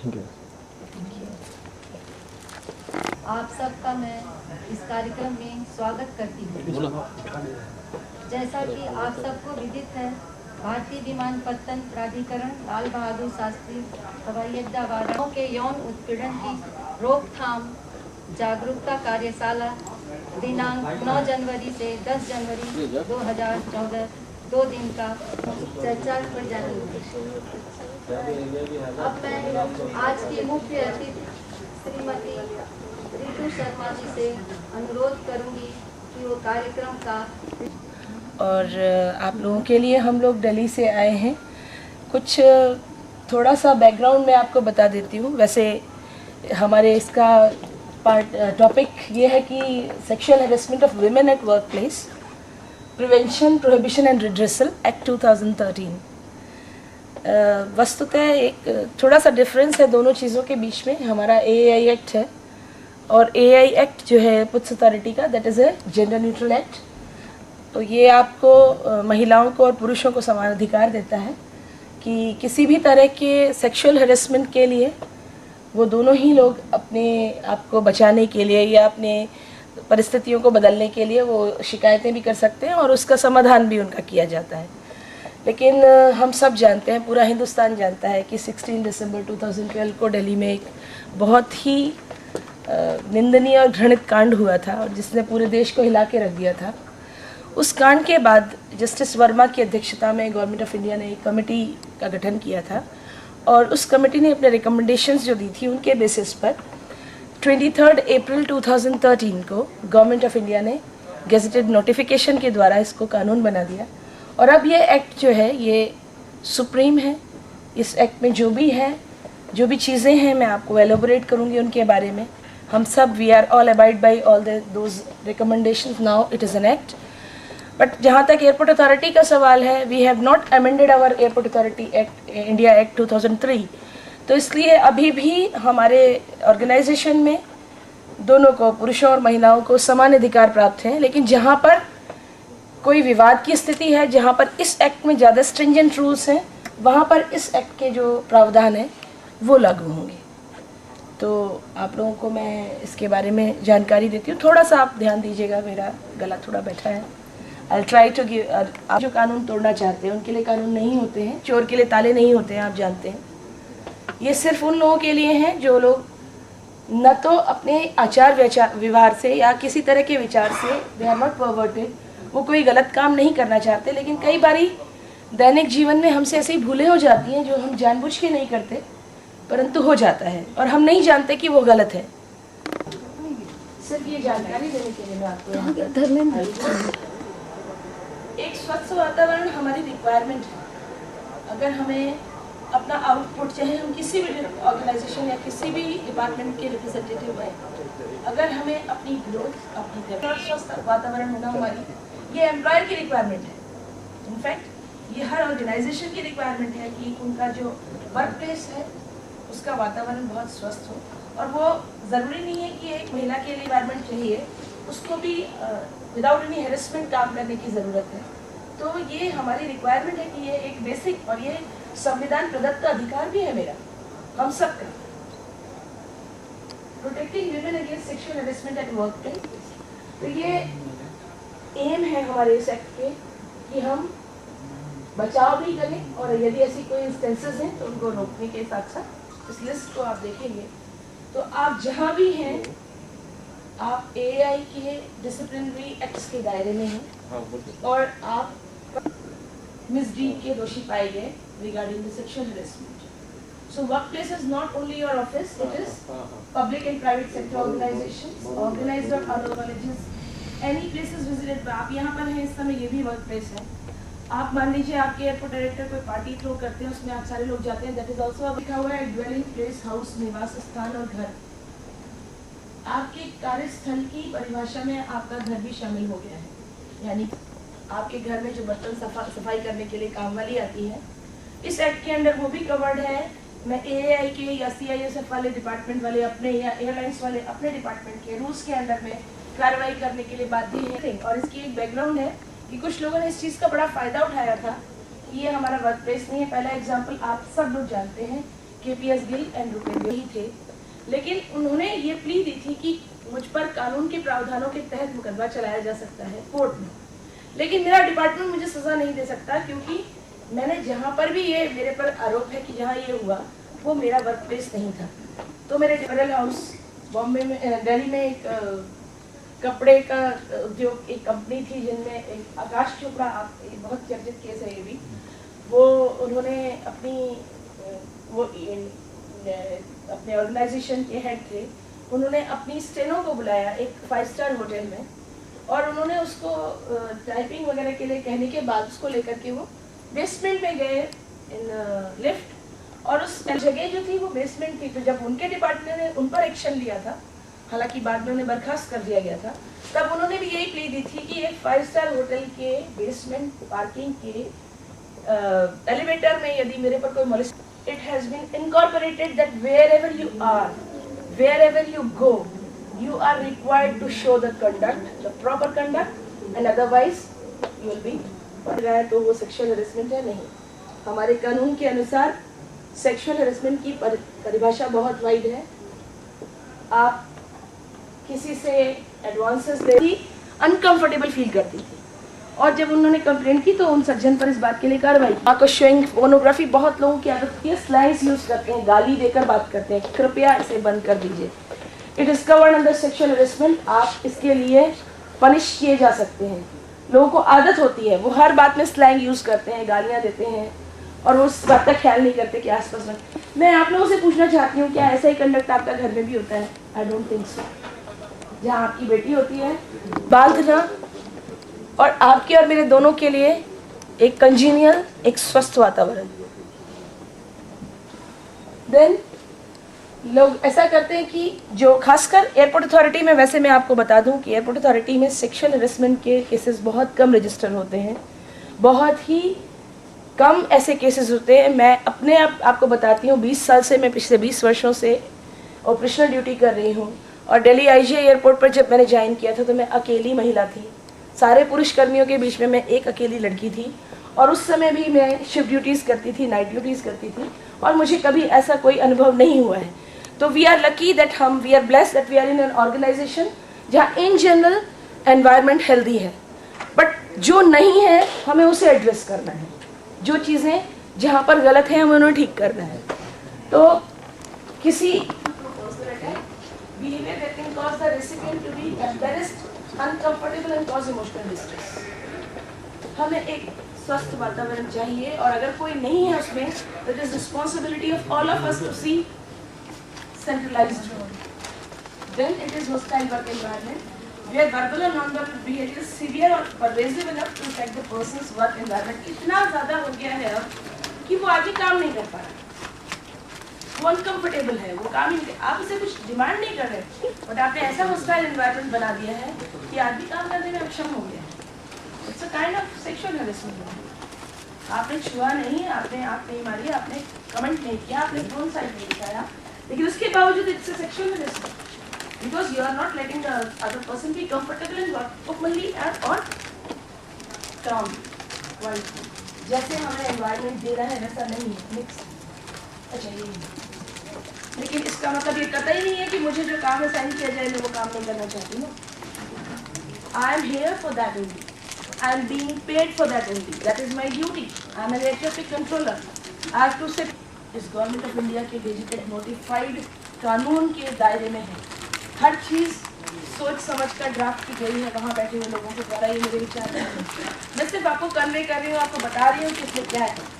Thank you. आप सबका मैं इस कार्यक्रम में स्वागत करती हूँ। जैसा कि आप सबको विदित है, भारतीय विमानपत्तन प्राधिकरण लाल बहादुर शास्त्री हवाई अड्डा वाराणसी के यौन उत्पीड़न की रोकथाम जागरूकता कार्यशाला दिनांक 9 जनवरी से 10 जनवरी 2014 2 दिन का चर्चा पर जारी होगी। अब मैं आज की मुख्य अतिथि श्रीमती रितु शर्मा जी से अनुरोध करूंगी कि वो कार्यक्रम का और आप लोगों के लिए हम लोग दिल्ली से आए हैं। कुछ थोड़ा सा बैकग्राउंड मैं आपको बता देती हूँ। वैसे हमारे इसका टॉपिक ये है कि sexual harassment of women at work place, prevention, prohibition and redressal act 2013। वस्तुतः एक थोड़ा सा डिफरेंस है दोनों चीज़ों के बीच में। हमारा AAI एक्ट है और AAI एक्ट जो है पुलिस अथॉरिटी का, that is a gender neutral act. तो ये आपको महिलाओं को और पुरुषों को समान अधिकार देता है कि किसी भी तरह के सेक्सुअल हैरेसमेंट के लिए वो दोनों ही लोग अपने आप को बचाने के लिए या अपने परिस्थितियों को बदलने के लिए वो शिकायतें भी कर सकते हैं और उसका समाधान भी उनका किया जाता है। लेकिन हम सब जानते हैं, पूरा हिंदुस्तान जानता है कि 16 दिसंबर 2012 को दिल्ली में एक बहुत ही निंदनीय और घृणित कांड हुआ था और जिसने पूरे देश को हिला के रख दिया था। उस कांड के बाद जस्टिस वर्मा की अध्यक्षता में गवर्नमेंट ऑफ इंडिया ने एक कमेटी का गठन किया था और उस कमेटी ने अपने रिकमेंडेशंस जो दी थी उनके बेसिस पर 23 अप्रैल 2013 को गवर्नमेंट ऑफ इंडिया ने गेजेटेड नोटिफिकेशन के द्वारा इसको कानून बना दिया। और अब ये एक्ट जो है ये सुप्रीम है। इस एक्ट में जो भी चीज़ें हैं मैं आपको एलोबोरेट करूँगी उनके बारे में। हम सब we are all abide by all those recommendations, now it is an act. But जहाँ तक एयरपोर्ट अथॉरिटी का सवाल है, वी हैव नॉट अमेंडेड आवर airport authority act, India act 2003। तो इसलिए अभी भी हमारे ऑर्गेनाइजेशन में दोनों को, पुरुषों और महिलाओं को समान अधिकार प्राप्त हैं। लेकिन जहाँ पर कोई विवाद की स्थिति है, जहाँ पर इस एक्ट में ज़्यादा स्ट्रिंजेंट रूल्स हैं, वहाँ पर इस एक्ट के जो प्रावधान हैं वो लागू होंगे। तो आप लोगों को मैं इसके बारे में जानकारी देती हूँ। थोड़ा सा आप ध्यान दीजिएगा, मेरा गला थोड़ा बैठा है। I try to give. आप जो कानून तोड़ना चाहते हैं उनके लिए कानून नहीं होते हैं, चोर के लिए ताले नहीं होते हैं, आप जानते हैं। ये सिर्फ उन लोगों के लिए हैं जो लोग न तो अपने आचार व्यवहार से या किसी तरह के विचार से दे आर नॉट परवर्टेड, वो कोई गलत काम नहीं करना चाहते, लेकिन कई बारी दैनिक जीवन में हमसे ऐसी भूलें हो जाती हैं जो हम जानबूझ के नहीं करते परंतु हो जाता है और हम नहीं जानते कि वो गलत है। सिर्फ ये जानकारी देने के लिए मैं आपको एक स्वच्छ वातावरण हमारी रिक्वायरमेंट है। अगर हमें अपना आउटपुट, चाहे हम किसी भी ऑर्गेनाइजेशन या किसी भी डिपार्टमेंट के रिप्रेजेंटेटिव हैं, अगर हमें अपनी ग्रोथ, अपनी स्वस्थ वातावरण होना हमारी ये एम्प्लॉयर की रिक्वायरमेंट है। इनफैक्ट ये हर ऑर्गेनाइजेशन की रिक्वायरमेंट है कि उनका जो वर्क प्लेस है उसका वातावरण बहुत स्वस्थ हो। और वो ज़रूरी नहीं है कि एक महिला के लिए एनवायरनमेंट चाहिए, उसको भी विदाउट एनी हैरेसमेंट काम करने की ज़रूरत है। तो ये हमारी रिक्वायरमेंट है कि ये एक बेसिक और ये संविधान प्रदत्त अधिकार भी है मेरा, हम सब का। Protecting women against sexual harassment at work place. तो ये एम है हमारे इस एक्ट के कि हम बचाव भी करें और यदि ऐसी कोई इंस्टेंसेस हैं तो उनको रोकने के साथ साथ इस लिस्ट को आप देखेंगे तो आप जहाँ भी हैं आप AAI के डिसिप्लिनरी एक्ट्स के दायरे में हैं और आप मिसडीड के दोषी पाए गए regarding the sexual harassment. So work place is not only your office, it is public and private sector organisations, organised और अनऑर्गेनाइज्ड, एनी प्लेसेस विजिटेड। आप यहाँ पर हैं इस समय, ये भी वर्क प्लेस है। आप मान लीजिए आपके एयरपोर्ट डायरेक्टर कोई पार्टी थ्रो करते हैं, उसमें आप सारे लोग जाते हैं, दैट इज ऑल्सो लिखा हुआ है ड्वेलिंग प्लेस, हाउस, निवास स्थान और घर। आपके कार्यस्थल की परिभाषा में आपका घर भी शामिल हो गया है, यानी आपके घर में जो बर्तन सफाई करने के लिए काम वाली आती है, इस एक्ट के अंडर वो भी कवर्ड है। मैं AAI के या CISF वाले डिपार्टमेंट वाले अपने या एयरलाइंस वाले अपने डिपार्टमेंट के रूल्स के अंडर में कार्रवाई करने के लिए बाध्य है। और इसकी एक बैकग्राउंड है कि कुछ लोगों ने इस चीज़ का बड़ा फ़ायदा उठाया था कि ये हमारा वर्क प्लेस नहीं है। पहला एग्जाम्पल आप सब लोग जानते हैं KPS गिल एंड रुपेंद्र ही थे, लेकिन उन्होंने ये प्ली दी थी कि मुझ पर कानून के प्रावधानों के तहत मुकदमा चलाया जा सकता है कोर्ट में, लेकिन मेरा डिपार्टमेंट मुझे सजा नहीं दे सकता, क्योंकि मैंने जहाँ पर भी ये मेरे पर आरोप है कि जहाँ ये हुआ वो मेरा वर्क प्लेस नहीं था। तो मेरे डिफरेंट हाउस बॉम्बे में, दिल्ली में एक कपड़े का उद्योग एक कंपनी थी जिनमें एक आकाश चोपड़ा, बहुत चर्चित केस है ये भी, वो उन्होंने अपने ऑर्गेनाइजेशन के हेड थे, उन्होंने अपनी स्टेनो को बुलाया एक 5 स्टार होटल में, और उन्होंने उसको टाइपिंग वगैरह के लिए कहने के बाद उसको लेकर के वो बेसमेंट में गए इन लिफ्ट, और उस जगह जो थी वो बेसमेंट थी। तो जब उनके डिपार्टमेंट ने उन पर एक्शन लिया था, हालांकि बाद में उन्हें बर्खास्त कर दिया गया था, तब उन्होंने भी यही प्ली दी थी कि एक 5 स्टार होटल के बेसमेंट पार्किंग के एलिवेटर में यदि मेरे पर कोई molest, it has been incorporated that wherever you are, wherever you go, you are required to show the conduct, the proper conduct, and otherwise you will be fired। तो वो sexual harassment है नहीं। हमारे कानून के अनुसार सेक्सुअल हेरेसमेंट की परिभाषा बहुत वाइड है। आप किसी से एडवांसेस लेती, अनकंफर्टेबल फील करती थी, और जब उन्होंने कंप्लेंट की तो उन सज्जन पर इस बात के लिए कार्रवाई। आपको शोइंग फोनोग्राफी बहुत लोगों की आदत होती है, स्लाइड्स यूज करते हैं, गाली देकर बात करते हैं, कृपया इसे बंद कर दीजिए। It is covered under sexual harassment. आप इसके लिए पनिश किए जा सकते हैं। लोगों को आदत होती है, वो हर बात में स्लैंग यूज करते हैं, गालियां देते हैं, और वो उस बात का ख्याल नहीं करते कि आसपास में। मैं आप लोगों से पूछना चाहती हूँ, क्या ऐसा ही कंडक्ट आपका घर में भी होता है? I don't think so. जहाँ आपकी बेटी होती है, बांधना और आपके और मेरे दोनों के लिए एक कंजीनियल, एक स्वस्थ वातावरण। देन लोग ऐसा करते हैं कि जो खासकर एयरपोर्ट अथॉरिटी में, वैसे मैं आपको बता दूं कि एयरपोर्ट अथॉरिटी में सेक्सुअल हेरेसमेंट के केसेस बहुत कम रजिस्टर होते हैं, बहुत ही कम ऐसे केसेस होते हैं। मैं अपने आपको बताती हूँ, 20 साल से, मैं पिछले 20 वर्षों से ऑपरेशनल ड्यूटी कर रही हूँ, और दिल्ली IGA एयरपोर्ट पर जब मैंने ज्वाइन किया था तो मैं अकेली महिला थी। सारे पुरुष कर्मियों के बीच में मैं एक अकेली लड़की थी, और उस समय भी मैं शिफ्ट ड्यूटीज़ करती थी, नाइट ड्यूटीज़ करती थी, और मुझे कभी ऐसा कोई अनुभव नहीं हुआ है। तो we are lucky that we are blessed that we are in an organisation जहाँ इन जनरल एनवायरनमेंट हेल्दी है। बट जो नहीं है हमें उसे एड्रेस करना है, जो चीज़ें जहाँ पर गलत हैं हमें उन्हें ठीक करना है। तो किसी behavior that can cause the recipient to be embarrassed, uncomfortable and cause emotional distress। हमें एक स्वस्थ वातावरण चाहिए, और अगर कोई नहीं है उसमें, तो it is responsibility of all of us to see centralized role। Then it is hostile work environment where verbal and non-verbal behavior is severe or pervasive enough to affect the person's work environment। इतना ज़्यादा हो गया है अब कि वो आगे काम नहीं कर पा रहा, वो अनकंफर्टेबल है, वो काम ही, आप उसे कुछ डिमांड नहीं कर रहे, बट आपने ऐसा हॉस्टाइल एनवायरनमेंट बना दिया है कि आदमी काम करने में अक्षम हो गया है। It's a kind of sexual harassment. आपने छुआ नहीं, आपने आँख नहीं मारी, आपने कमेंट नहीं किया, आपने फोन साइड नहीं दिखाया, लेकिन उसके बावजूद it's a sexual harassment because you are not letting the other person be comfortable and work openly and और काम वाइज। जैसे हमें एनवायरनमेंट दे रहा है वैसा नहीं है, मिक्स। अच्छा, ये लेकिन इसका मतलब ये कतई नहीं है कि मुझे जो काम असाइन किया जाए मैं वो काम नहीं करना चाहती हूँ। I am here for that only, I am being paid for that only, that is my duty. I am an air traffic controller. I have to sit. इस गवर्नमेंट ऑफ इंडिया के गेजेटेड नोटिफाइड कानून के दायरे में है। हर चीज़ सोच समझ कर ड्राफ्ट की गई है वहाँ बैठे हुए लोगों के द्वारा। ये मेरे विचार नहीं है, मैं सिर्फ आपको कन्वे कर रही हूँ, आपको बता रही हूँ कि इसमें क्या है।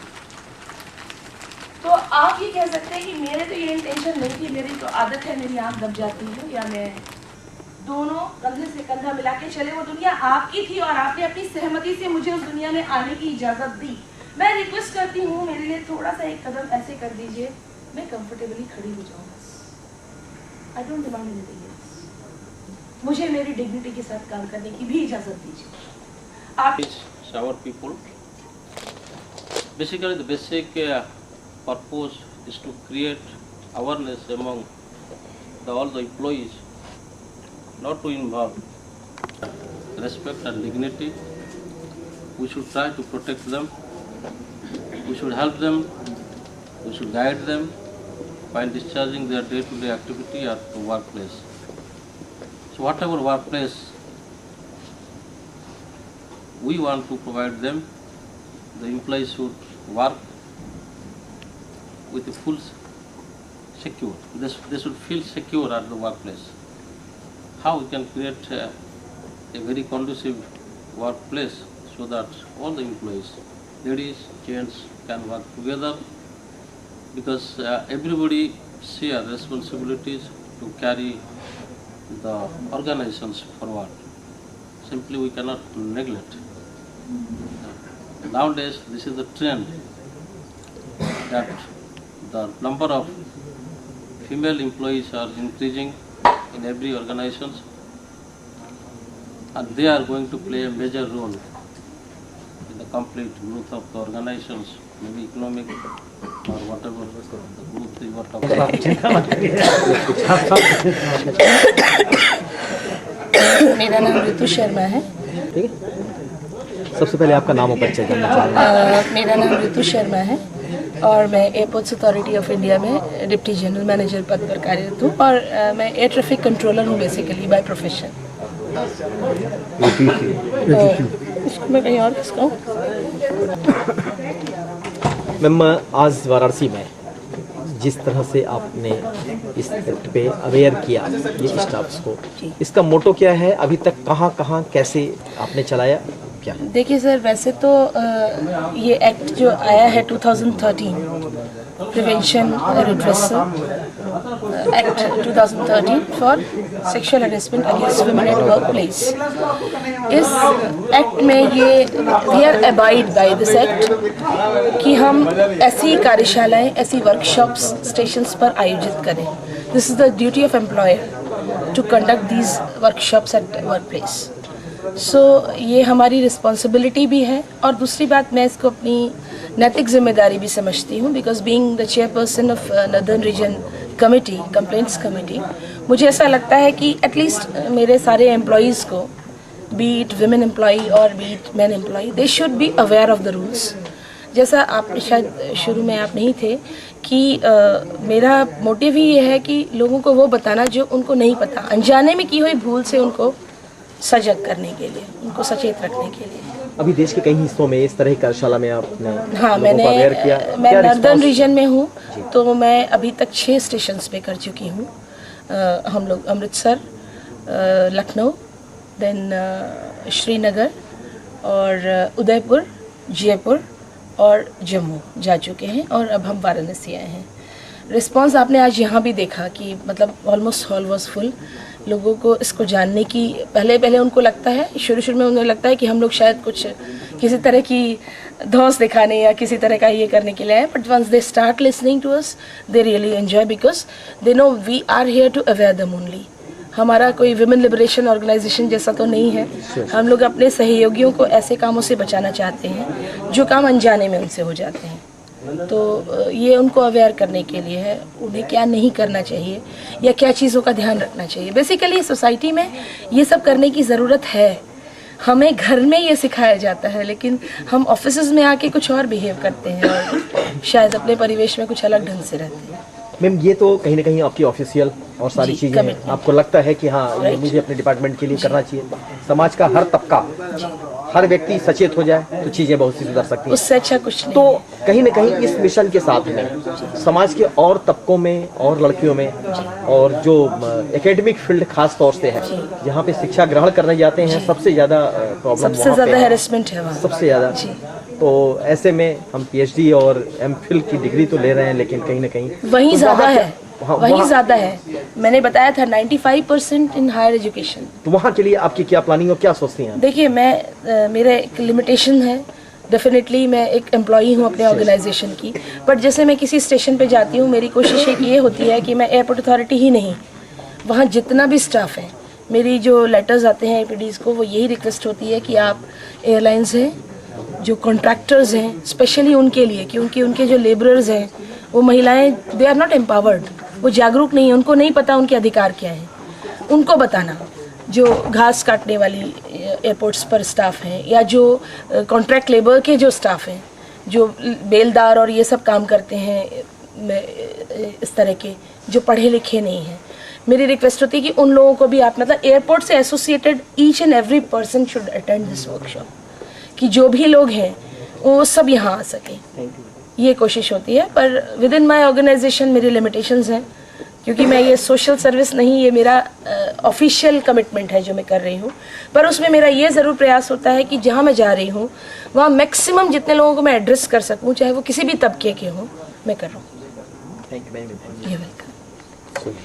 तो आप ये कह सकते हैं कि मेरे तो ये इंटेंशन नहीं थी, मेरी तो आदत है, मेरी आँख दब जाती है, या मैं दोनों कंधे से कंधा मिला के चले। वो दुनिया आपकी थी और आपने अपनी सहमति से मुझे उस दुनिया में आने की इजाज़त दी। मैं रिक्वेस्ट करती हूँ, मेरे लिए थोड़ा सा एक कदम ऐसे कर दीजिए, मैं कंफर्टेबली खड़ी हो जाऊँ बस। I don't demand anything else. मुझे मेरी डिग्निटी के साथ काम करने की भी इजाज़त दीजिए। आप our people. Basically, the basic purpose is to create awareness among all the employees, not to involve respect and dignity. We should try to protect them. We should help them. We should guide them. while discharging their day-to-day activity at the workplace. So whatever workplace we want to provide them, the employees should work with a full secure. They should feel secure at the workplace. How we can create a very conducive workplace so that all the employees, ladies, gents, can work together, because everybody share responsibilities to carry the organizations forward. Simply we cannot neglect. Nowadays this is the trend that the number of female employees are increasing in every organization, and they are going to play a major role in the complete growth of the organizations, maybe economic or whatever the growth they were talking about. मेरा नाम ऋतु शर्मा है। ठीक है, सबसे पहले आपका नाम और परिचय जानना चाहूँगा। मेरा नाम ऋतु शर्मा है और मैं एयरपोर्ट्स अथॉरिटी ऑफ इंडिया में डिप्टी जनरल मैनेजर पद पर कार्यरत हूँ और मैं एयर ट्रैफिक कंट्रोलर हूँ बेसिकली बाय प्रोफेशन। इसको मैं कहीं और किसका हूँ? मैम, आज वाराणसी में जिस तरह से आपने इस एक्ट पे अवेयर किया ये स्टाफ्स को, इसका मोटो क्या है? अभी तक कहाँ कहाँ कैसे आपने चलाया, क्या है? देखिए सर, वैसे तो ये एक्ट जो आया है 2013 prevention redressal act 2013 for sexual harassment against women at work place, इस एक्ट में ये we are abide by this act कि हम ऐसी कार्यशालाएं, ऐसी वर्कशॉप्स स्टेशंस पर आयोजित करें। This is the duty of employer to conduct these workshops at work place. So ये हमारी रिस्पॉन्सिबिलिटी भी है और दूसरी बात मैं इसको अपनी नैतिक जिम्मेदारी भी समझती हूँ, because being the chairperson of northern region committee, complaints committee, मुझे ऐसा लगता है कि एटलीस्ट मेरे सारे एम्प्लॉयज़ को, बी इट विमेन एम्प्लॉई और B it man employee, they should be aware of the rules. जैसा आप शायद शुरू में आप नहीं थे कि मेरा मोटिव ही ये है कि लोगों को वो बताना जो उनको नहीं पता, अनजाने में की हुई भूल से उनको सजग करने के लिए, उनको सचेत रखने के लिए। अभी देश के कई हिस्सों में इस तरह की कार्यशाला में आपने हाँ, मैं नॉर्दर्न रीजन में हूँ, तो मैं अभी तक 6 स्टेशंस पे कर चुकी हूँ। हम लोग अमृतसर, लखनऊ, देन श्रीनगर और उदयपुर, जयपुर और जम्मू जा चुके हैं और अब हम वाराणसी आए हैं। रिस्पांस आपने आज यहाँ भी देखा कि मतलब ऑलमोस्ट हॉल वाज फुल। लोगों को इसको जानने की पहले उनको लगता है, शुरू में उन्हें लगता है कि हम लोग शायद कुछ किसी तरह की धौंस दिखाने या किसी तरह का ये करने के लिए आए, but once they start listening to us they really enjoy, because they know we are here to aware them only. हमारा कोई विमेन लिबरेशन ऑर्गेनाइजेशन जैसा तो नहीं है, हम लोग अपने सहयोगियों को ऐसे कामों से बचाना चाहते हैं जो काम अनजाने में उनसे हो जाते हैं। तो ये उनको अवेयर करने के लिए है, उन्हें क्या नहीं करना चाहिए या क्या चीज़ों का ध्यान रखना चाहिए। बेसिकली सोसाइटी में ये सब करने की ज़रूरत है। हमें घर में ये सिखाया जाता है, लेकिन हम ऑफिसेज में आके कुछ और बिहेव करते हैं और शायद अपने परिवेश में कुछ अलग ढंग से रहते हैं। मैम, ये तो कहीं ना कहीं आपकी ऑफिशियल और सारी चीज़ें हैं, आपको लगता है कि हाँ ये मुझे अपने डिपार्टमेंट के लिए करना चाहिए। समाज का हर तबका, हर व्यक्ति सचेत हो जाए तो चीज़ें बहुत सी सुधर सकती हैं। उससे अच्छा कुछ नहीं। तो कहीं ना कहीं इस मिशन के साथ में समाज के और तबकों में और लड़कियों में और जो एकेडमिक फील्ड खास तौर से है, जहाँ पे शिक्षा ग्रहण करने जाते हैं, सबसे ज़्यादा प्रॉब्लम, सबसे ज़्यादा हैरेसमेंट है वहाँ, सबसे ज़्यादा। तो ऐसे में हम पीएचडी और एमफिल की डिग्री तो ले रहे हैं, लेकिन कहीं ना कहीं वहीं ज़्यादा है, वहीं ज़्यादा है। मैंने बताया था 95% इन हायर एजुकेशन। तो वहाँ के लिए आपकी क्या प्लानिंग और क्या सोचती हैं? देखिए, मैं मेरा एक लिमिटेशन है, डेफिनेटली मैं एक एम्प्लॉई हूँ अपने ऑर्गेनाइजेशन की, बट जैसे मैं किसी स्टेशन पे जाती हूँ, मेरी कोशिश एक ये होती है कि मैं एयरपोर्ट अथॉरिटी ही नहीं, वहाँ जितना भी स्टाफ है, मेरी जो लेटर्स आते हैं एपीडीज़ को, वो यही रिक्वेस्ट होती है कि आप एयरलाइंस हैं, जो कॉन्ट्रैक्टर्स हैं, स्पेशली उनके लिए, क्योंकि उनके जो लेबरर्स हैं वो महिलाएं, दे आर नॉट एम्पावर्ड, वो जागरूक नहीं है, उनको नहीं पता उनके अधिकार क्या है। उनको बताना, जो घास काटने वाली एयरपोर्ट्स पर स्टाफ हैं या जो कॉन्ट्रैक्ट लेबर के जो स्टाफ हैं, जो बेलदार और ये सब काम करते हैं, इस तरह के जो पढ़े लिखे नहीं हैं। मेरी रिक्वेस्ट होती है कि उन लोगों को भी आप मतलब एयरपोर्ट से associated each and every person should attend this workshop, कि जो भी लोग हैं वो सब यहाँ आ सकें, ये कोशिश होती है। पर विद इन माई ऑर्गेनाइजेशन मेरी लिमिटेशंस हैं, क्योंकि मैं ये सोशल सर्विस नहीं, ये मेरा ऑफिशियल कमिटमेंट है जो मैं कर रही हूँ। पर उसमें मेरा ये ज़रूर प्रयास होता है कि जहाँ मैं जा रही हूँ वहाँ मैक्सिमम जितने लोगों को मैं एड्रेस कर सकूँ, चाहे वो किसी भी तबके के हों, मैं कर रहा हूँ। Thank you. ये